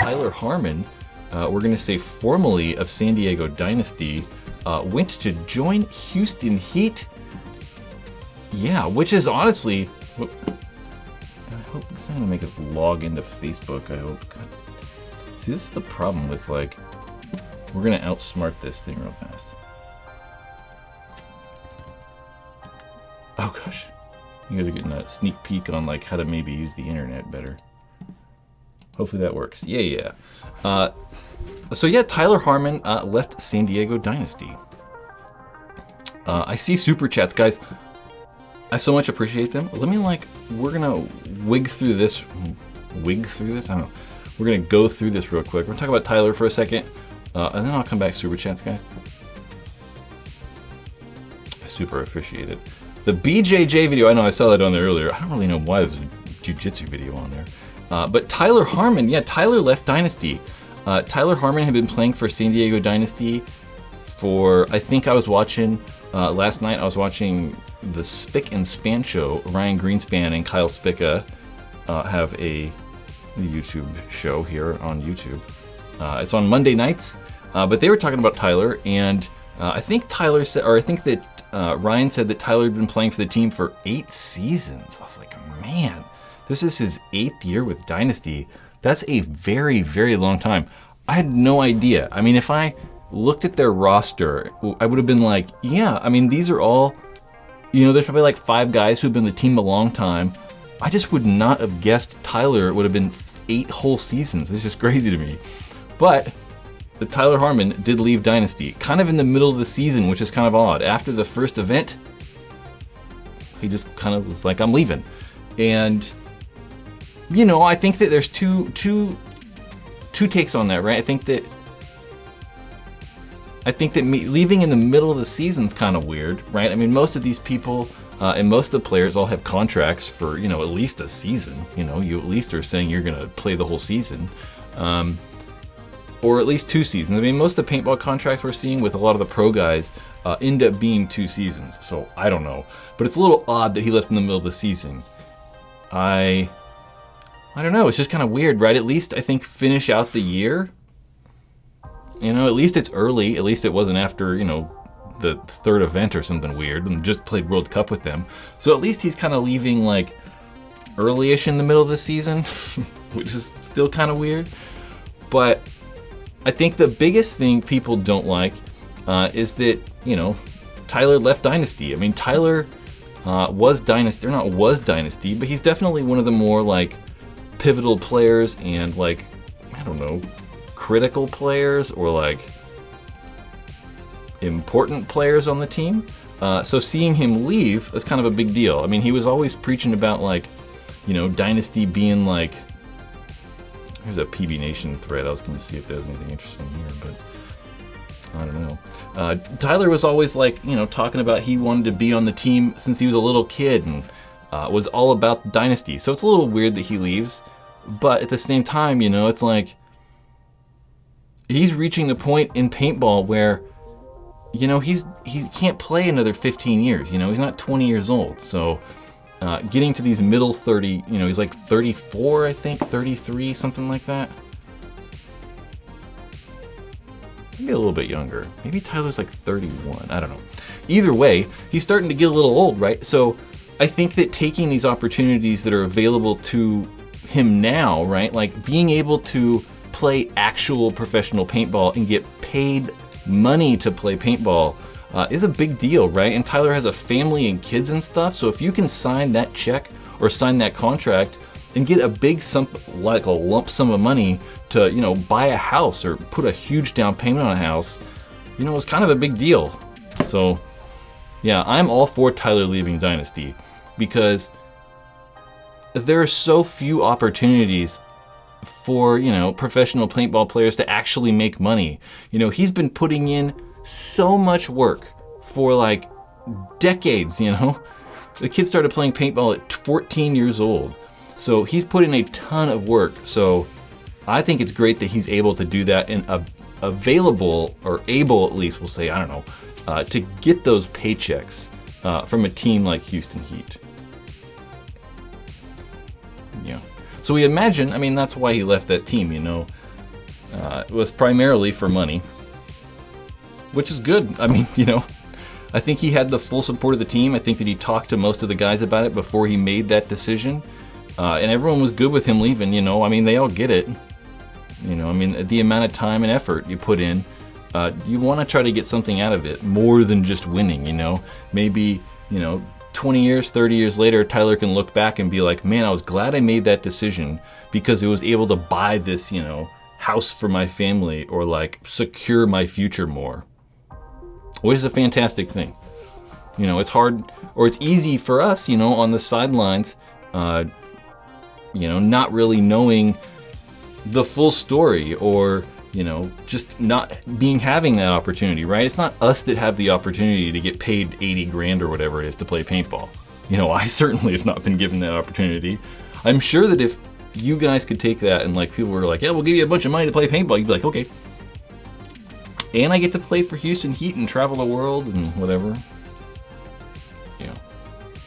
Tyler Harmon, we're going to say formerly of San Diego Dynasty, went to join Houston Heat. Yeah, which is honestly, I hope it's not going to make us log into Facebook, I hope. God. See, this is the problem with, like, we're going to outsmart this thing real fast. Oh gosh, you guys are getting a sneak peek on like how to maybe use the internet better. Hopefully that works. Yeah. So yeah, Tyler Harmon left San Diego Dynasty. I see super chats, guys. I so much appreciate them. Let me we're gonna wig through this. I don't know. We're gonna go through this real quick. We're gonna talk about Tyler for a second, and then I'll come back to super chats, guys. I super appreciate it. The BJJ video, I know I saw that on there earlier. I don't really know why there's a jiu-jitsu video on there. But Tyler Harmon, yeah, Tyler left Dynasty. Tyler Harmon had been playing for San Diego Dynasty for, I think I was watching, last night I was watching the Spick and Span show. Ryan Greenspan and Kyle Spicka have a YouTube show here on YouTube. It's on Monday nights, but they were talking about Tyler, and I think Tyler said, or I think that Ryan said that Tyler had been playing for the team for 8 seasons. I was like, man, this is his 8th year with Dynasty. That's a very, very long time. I had no idea. I mean, if I looked at their roster, I would have been like, yeah, I mean, these are all, there's probably like 5 guys who've been the team a long time. I just would not have guessed Tyler would have been 8 whole seasons. It's just crazy to me. But the Tyler Harmon did leave Dynasty, kind of in the middle of the season, which is kind of odd. After the first event, he just kind of was like, I'm leaving. And, I think that there's two takes on that, right? I think that leaving in the middle of the season is kind of weird, right? I mean, most of these people and most of the players all have contracts for, at least a season. You at least are saying you're going to play the whole season. Or at least 2 seasons. I mean, most of the paintball contracts we're seeing with a lot of the pro guys end up being 2 seasons. So I don't know, but it's a little odd that he left in the middle of the season. I don't know. It's just kind of weird, right? At least I think finish out the year. At least it's early. At least it wasn't after the 3rd event or something weird, and just played World Cup with them. So at least he's kind of leaving like early-ish in the middle of the season, which is still kind of weird, but. I think the biggest thing people don't like is that, Tyler left Dynasty. I mean, Tyler was Dynasty, or not was Dynasty, but he's definitely one of the more, pivotal players and, I don't know, critical players or, important players on the team. So seeing him leave is kind of a big deal. I mean, he was always preaching about, Dynasty being, Here's a PB Nation thread. I was going to see if there's anything interesting here, but I don't know. Tyler was always talking about he wanted to be on the team since he was a little kid and was all about Dynasty. So it's a little weird that he leaves, but at the same time, it's like he's reaching the point in paintball where, he can't play another 15 years. He's not 20 years old. So getting to these middle 30, he's like 34, I think, 33, something like that. Maybe a little bit younger. Maybe Tyler's like 31, I don't know. Either way, he's starting to get a little old, right? So I think that taking these opportunities that are available to him now, right? Like being able to play actual professional paintball and get paid money to play paintball is a big deal, right? And Tyler has a family and kids and stuff, so if you can sign that check or sign that contract and get a big sum, like a lump sum of money to, buy a house or put a huge down payment on a house, it's kind of a big deal. So, yeah, I'm all for Tyler leaving Dynasty because there are so few opportunities for, professional paintball players to actually make money. He's been putting in so much work for decades, The kid started playing paintball at 14 years old. So he's put in a ton of work. So I think it's great that he's able to do that and available, or able at least, we'll say, I don't know, to get those paychecks from a team like Houston Heat. Yeah. So we imagine, that's why he left that team, was primarily for money, which is good. I mean, you know, I think he had the full support of the team. I think that he talked to most of the guys about it before he made that decision. And everyone was good with him leaving, you know. I mean, they all get it. You know, I mean, the amount of time and effort you put in, you want to try to get something out of it more than just winning, you know. Maybe, you know, 20 years, 30 years later, Tyler can look back and be like, man, I was glad I made that decision because it was able to buy this, you know, house for my family or like secure my future more. Which is a fantastic thing. You know, it's hard, or it's easy for us, you know, on the sidelines, you know, not really knowing the full story, or, you know, just not having that opportunity, right? It's not us that have the opportunity to get paid 80 grand or whatever it is to play paintball. You know, I certainly have not been given that opportunity. I'm sure that if you guys could take that and like people were like, yeah, we'll give you a bunch of money to play paintball, you'd be like, okay. And I get to play for Houston Heat and travel the world and whatever. Yeah.